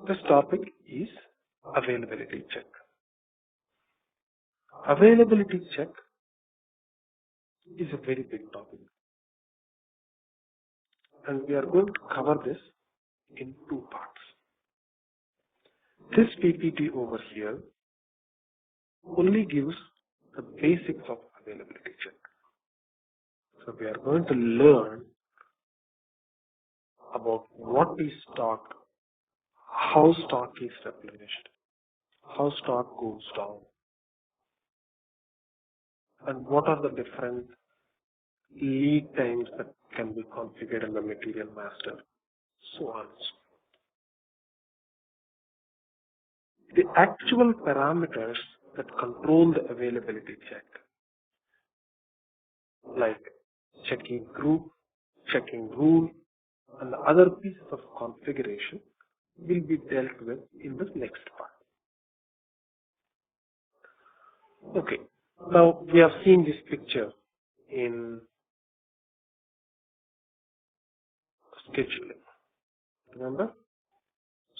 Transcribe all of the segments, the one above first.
This topic is availability check. Availability check is a very big topic, and we are going to cover this in two parts. This PPT over here only gives the basics of availability check. So we are going to learn about what is stock, how stock is replenished, how stock goes down, and what are the different lead times that can be configured in the material master, so on. The actual parameters that control the availability check, like checking group, checking rule, and the other pieces of configuration will be dealt with in the next part. Okay, now we have seen this picture in scheduling. Remember?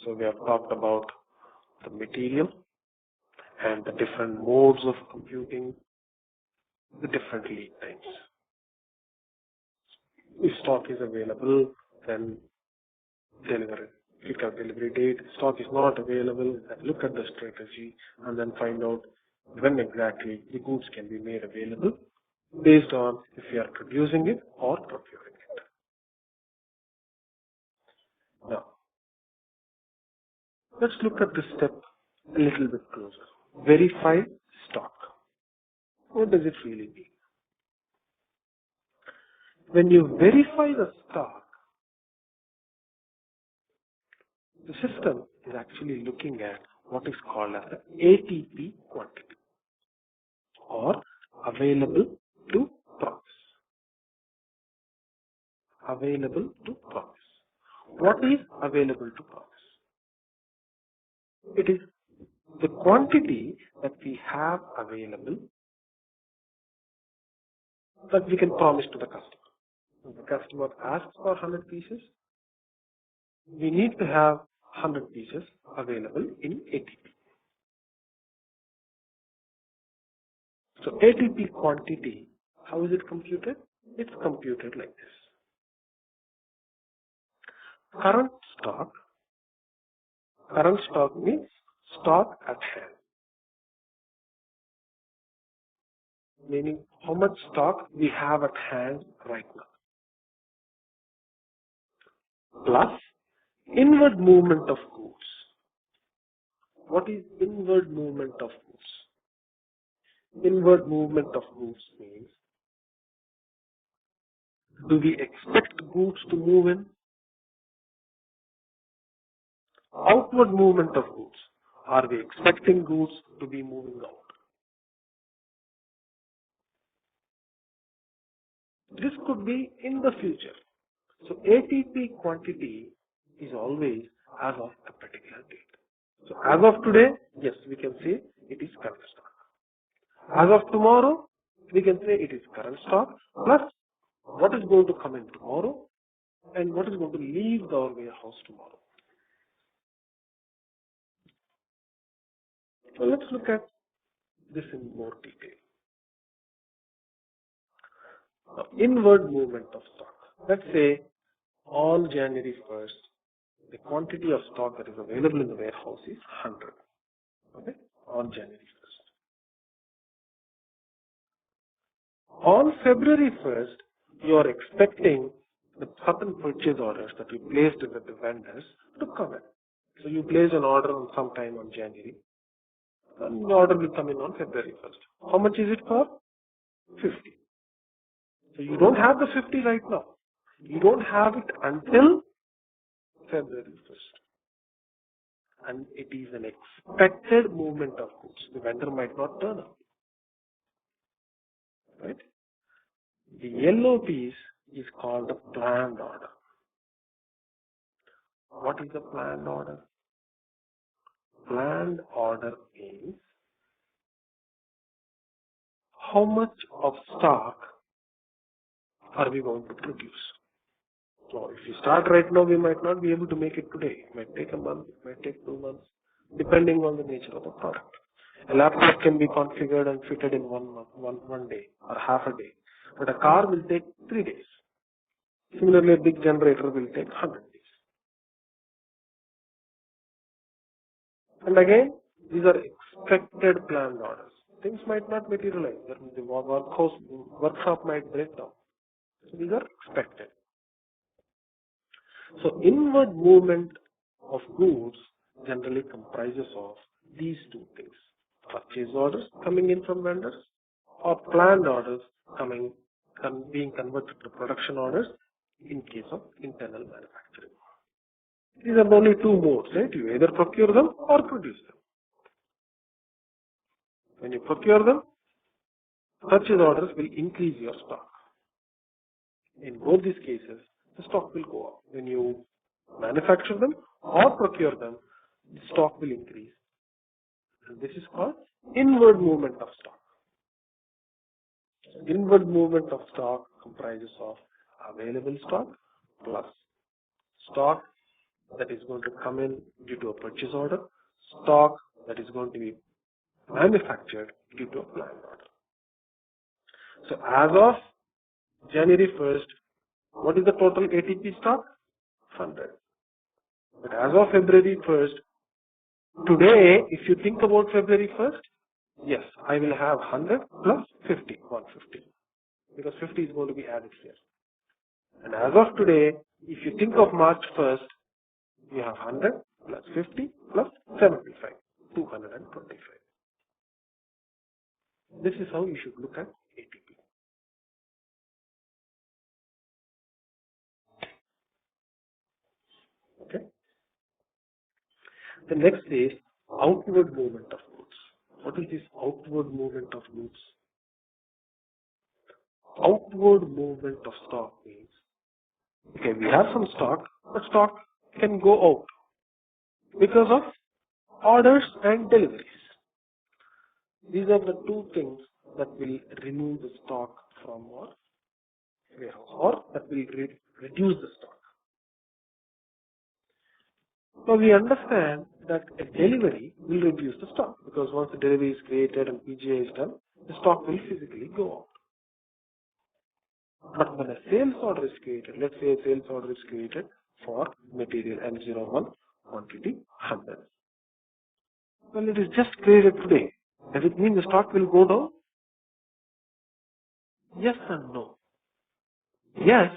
So we have talked about the material and the different modes of computing, the different lead times. If stock is available, then deliver it. Look at delivery date. Stock is not available, then look at the strategy and then find out when exactly the goods can be made available based on if you are producing it or procuring it. Now, let's look at this step a little bit closer. Verify stock. What does it really mean? When you verify the stock, the system is actually looking at what is called as the ATP quantity, or available to promise. Available to promise. What is available to promise? It is the quantity that we have available that we can promise to the customer. If the customer asks for 100 pieces, we need to have 100 pieces available in ATP. So ATP quantity, how is it computed? It's computed like this. Current stock means stock at hand. Meaning how much stock we have at hand right now. Plus inward movement of goods. What is inward movement of goods? Inward movement of goods means, do we expect goods to move in? Outward movement of goods. Are we expecting goods to be moving out? This could be in the future. So ATP quantity is always as of a particular date. So as of today, yes, we can say it is current stock. As of tomorrow, we can say it is current stock plus what is going to come in tomorrow and what is going to leave our warehouse tomorrow. So let's look at this in more detail. Now, inward movement of stock. Let's say on January 1st, the quantity of stock that is available in the warehouse is 100. Okay? On January 1st. On February 1st, you are expecting the certain purchase orders that you placed with the vendors to come in. So you place an order on sometime on January, and the order will come in on February 1st. How much is it for? 50. So you don't have the 50 right now. You don't have it until February 1st. And it is an expected movement of goods. The vendor might not turn up. Right? The yellow piece is called a planned order. What is a planned order? Planned order means how much of stock are we going to produce? So if you start right now, we might not be able to make it today. It might take a month, it might take 2 months, depending on the nature of the product. A laptop can be configured and fitted in 1 month, one day or half a day, but a car will take 3 days. Similarly, a big generator will take 100 days. And again, these are expected planned orders. Things might not materialize. The workshop might break down. So these are expected. So inward movement of goods generally comprises of these two things. Purchase orders coming in from vendors or planned orders being converted to production orders in case of internal manufacturing. These are only two modes, right? You either procure them or produce them. When you procure them, purchase orders will increase your stock. In both these cases, the stock will go up. When you manufacture them or procure them, the stock will increase. And this is called inward movement of stock. Inward movement of stock comprises of available stock plus stock that is going to come in due to a purchase order, stock that is going to be manufactured due to a planned order. So as of January 1st, what is the total ATP stock? 100. But as of February 1st, today, if you think about February 1st, yes, I will have 100 plus 50, 150. Because 50 is going to be added here. And as of today, if you think of March 1st, you have 100 plus 50 plus 75, 225. This is how you should look at ATP. Okay. The next is outward movement of goods. What is this outward movement of goods? Outward movement of stock means, okay, we have some stock, but stock can go out because of orders and deliveries. These are the two things that will remove the stock from our warehouse or that will reduce the stock. Now we understand that a delivery will reduce the stock because once the delivery is created and PGI is done, the stock will physically go out. But when a sales order is created, let's say a sales order is created for material M01 quantity 100. Well, it is just created today. Does it mean the stock will go down? Yes and no. Yes,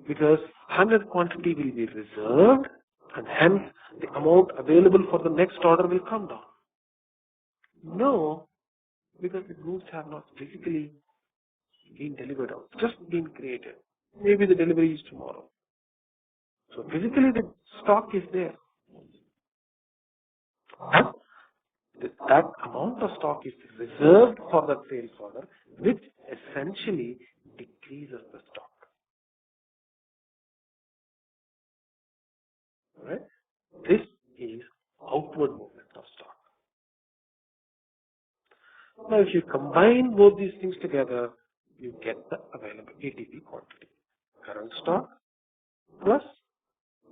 because 100 quantity will be reserved and hence the amount available for the next order will come down. No, because the goods have not physically been delivered out, just been created. Maybe the delivery is tomorrow. So physically the stock is there. But that amount of stock is reserved for that sales order, which essentially decreases the stock. Right? This is outward movement of stock. Now, if you combine both these things together, you get the available ATP quantity. Current stock plus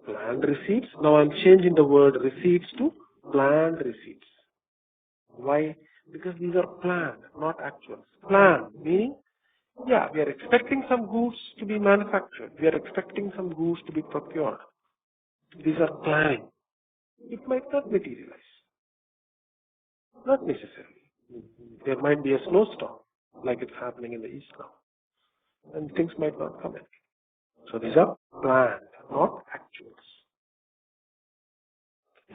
planned receipts. Now, I'm changing the word receipts to planned receipts. Why? Because these are planned, not actual. Planned, meaning, yeah, we are expecting some goods to be manufactured. We are expecting some goods to be procured. These are planning. It might not materialize. Not necessarily. There might be a snowstorm, like it's happening in the east now, and things might not come in. So these are planned, not actuals.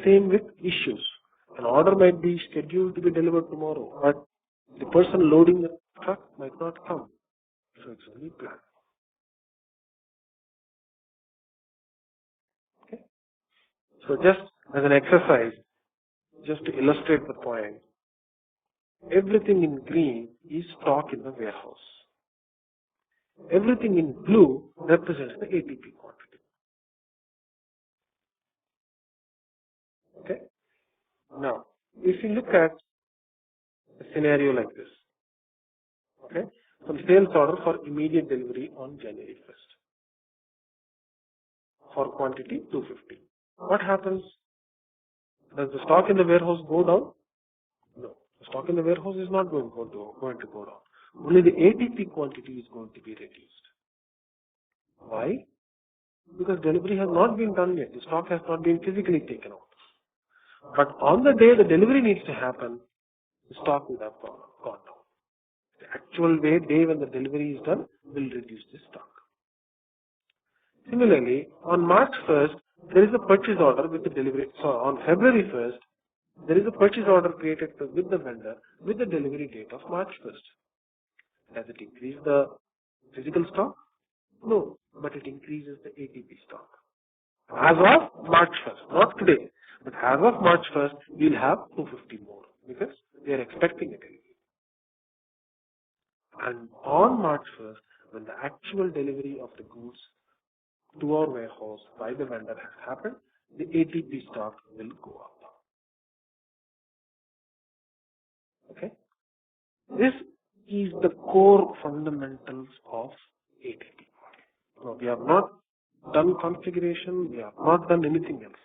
Same with issues. An order might be scheduled to be delivered tomorrow, but the person loading the truck might not come. So it's only planned. Okay? So just as an exercise, just to illustrate the point, everything in green is stock in the warehouse. Everything in blue represents the ATP quantity. Okay? Now, if you look at a scenario like this, okay, some sales order for immediate delivery on January 1st. for quantity 250. What happens? Does the stock in the warehouse go down? No. The stock in the warehouse is not going to go down. Only the ATP quantity is going to be reduced. Why? Because delivery has not been done yet. The stock has not been physically taken out. But on the day the delivery needs to happen, the stock will have gone down. The actual day when the delivery is done will reduce the stock. Similarly, on March 1st, there is a purchase order with the delivery. So on February 1st, there is a purchase order created with the vendor with the delivery date of March 1st. Does it increase the physical stock? No, but it increases the ATP stock. As of March 1st, not today, but as of March 1st, we'll have 250 more because we are expecting a delivery. And on March 1st, when the actual delivery of the goods to our warehouse by the vendor has happened, the ATP stock will go up. Okay? This is the core fundamentals of ATP. Now, we have not done configuration, we have not done anything else.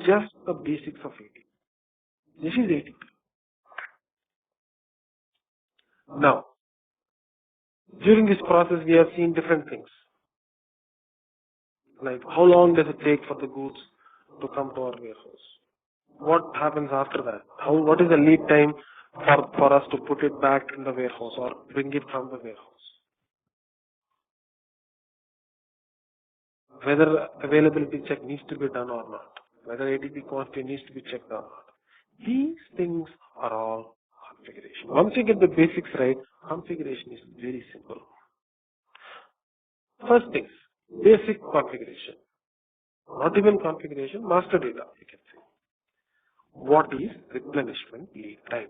Just the basics of ATP. This is ATP. Now, during this process, we have seen different things. Like how long does it take for the goods to come to our warehouse? What happens after that? What is the lead time for us to put it back in the warehouse or bring it from the warehouse? Whether availability check needs to be done or not. Whether ATP quantity needs to be checked or not. These things are all configuration. Once you get the basics right, configuration is very simple. First things, basic configuration. Not even configuration, master data, you can say. What is replenishment lead time?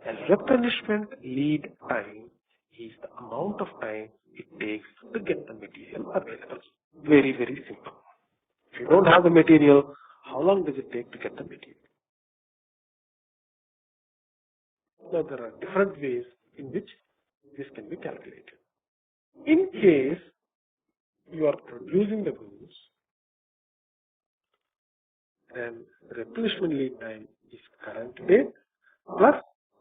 A replenishment lead time is the amount of time it takes to get the material available. Very, very simple. If you don't have the material, how long does it take to get the material? Now, there are different ways in which this can be calculated. In case you are producing the goods, then replenishment lead time is current date plus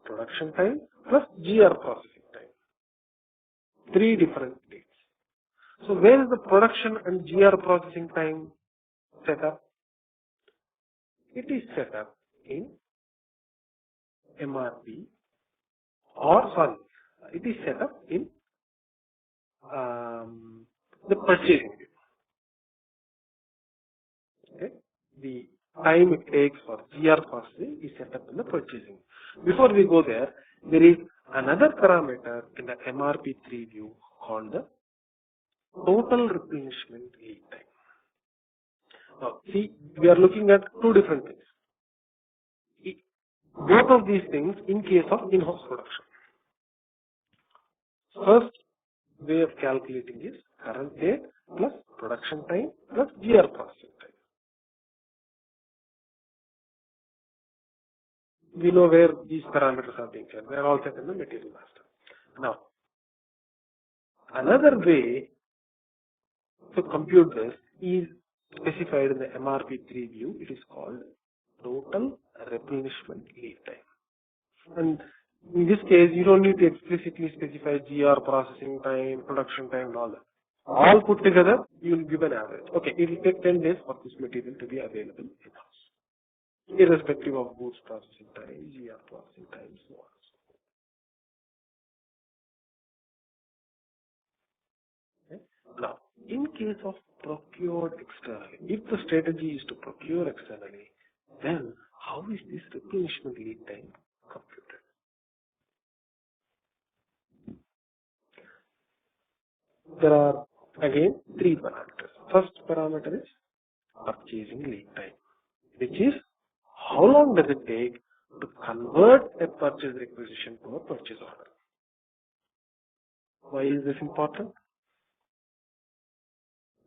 production time plus GR processing time. 3 different dates. So where is the production and GR processing time set up? It is set up in MRP it is set up in the purchasing. Okay? The time it takes for GR processing is set up in the purchasing. Before we go there is another parameter in the MRP3 view called the total replenishment lead time. Now, see, we are looking at 2 different things. Both of these things in case of in-house production. First way of calculating is current date plus production time plus GR processing time. We know where these parameters are being set. They are all set in the material master. Now, another way to compute this is specified in the MRP3 view. It is called total replenishment lead time. And in this case, you don't need to explicitly specify GR processing time, production time, and all that. All put together, you will give an average. Okay, it will take 10 days for this material to be available in-house, irrespective of goods processing time, GR processing time, so on. Okay. Now, in case of procured externally, if the strategy is to procure externally, then how is this replenishment lead time computed? There are again 3 parameters. First parameter is purchasing lead time, which is how long does it take to convert a purchase requisition to a purchase order. Why is this important?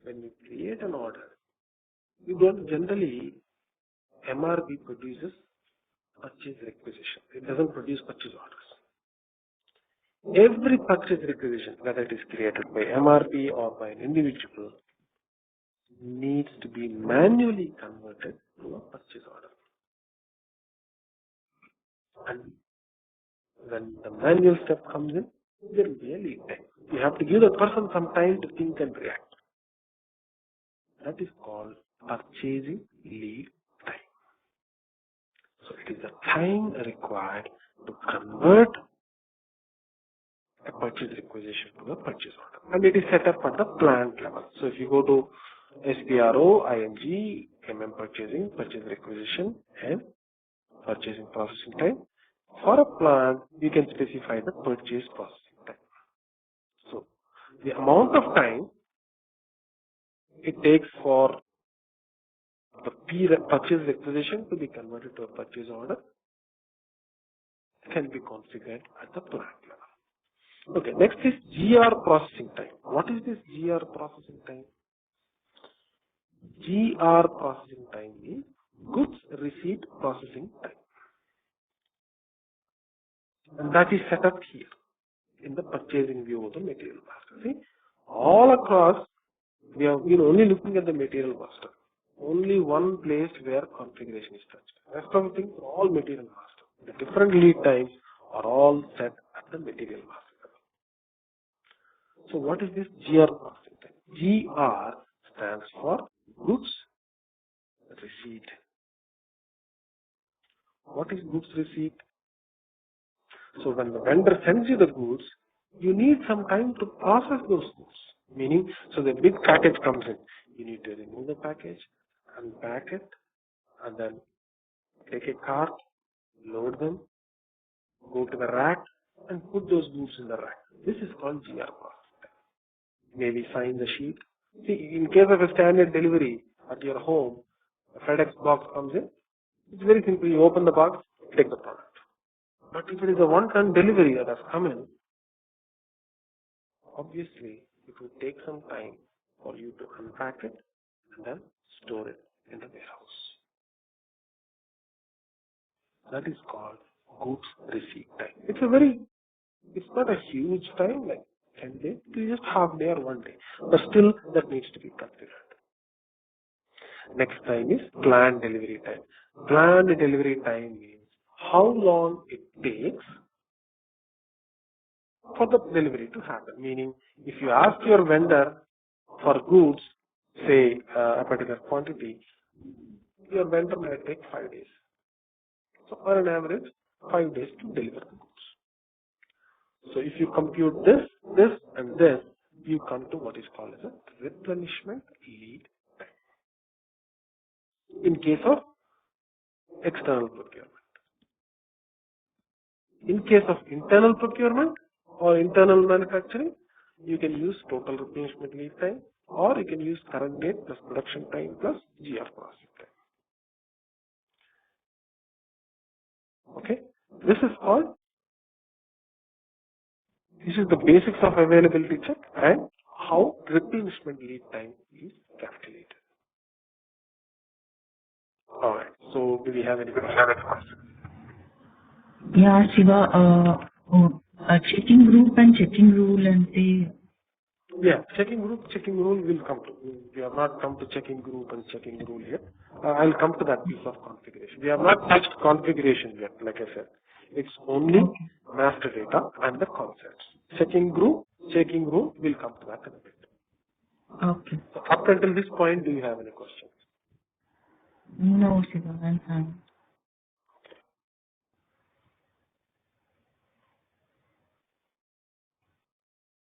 When you create an order, you don't generally, MRP produces purchase requisition. It doesn't produce purchase orders. Every purchase requisition, whether it is created by MRP or by an individual, needs to be manually converted to a purchase order. And when the manual step comes in, there will be a lead time. You have to give the person some time to think and react. That is called purchasing lead time. So it is the time required to convert a purchase requisition to a purchase order. And it is set up at the plant level. So if you go to SPRO, ING, purchasing, purchase requisition, and purchasing processing time, for a plant, you can specify the purchase processing time. So the amount of time it takes for the purchase requisition to be converted to a purchase order can be configured at the plant level. Okay, next is GR processing time. What is this GR processing time? GR processing time is goods receipt processing time. And that is set up here in the purchasing view of the material master. See, all across we are only looking at the material master. Only one place where configuration is touched. Rest of the things are all material master. The different lead times are all set at the material master level. So what is this GR processing time? GR stands for goods receipt. What is goods receipt? So when the vendor sends you the goods, you need some time to process those goods. Meaning, so the big package comes in. You need to remove the package, unpack it, and then take a cart, load them, go to the rack, and put those goods in the rack. This is called GR process. Maybe sign the sheet. See, in case of a standard delivery at your home, a FedEx box comes in. It's very simple. You open the box, take the product. But if it is a one-ton delivery that has come in, obviously it will take some time for you to unpack it and then store it in the warehouse. That is called goods receipt time. It's not a huge time like 10 days. It's just half day or 1 day. But still that needs to be considered. Next time is planned delivery time. Planned delivery time means how long it takes for the delivery to happen. Meaning, if you ask your vendor for goods, say a particular quantity, your vendor might take 5 days. So on an average, 5 days to deliver the goods. So if you compute this, and this, you come to what is called as a replenishment lead time. In case of external procurement. In case of internal procurement or internal manufacturing, you can use total replenishment lead time, or you can use current date plus production time plus GR processing time. Okay, this is the basics of availability check and how replenishment lead time is calculated. Alright, so do we have any questions? Yeah, Shiva, checking group and checking rule and say. Yeah, checking rule will come to. We have not come to checking group and checking rule yet. I'll come to that piece of configuration. We have not touched configuration yet, like I said. It's only master data and the concepts. Checking group, checking rule, will come to that in a bit. Okay. So up until this point, do you have any questions? No, Shiva, I'm fine.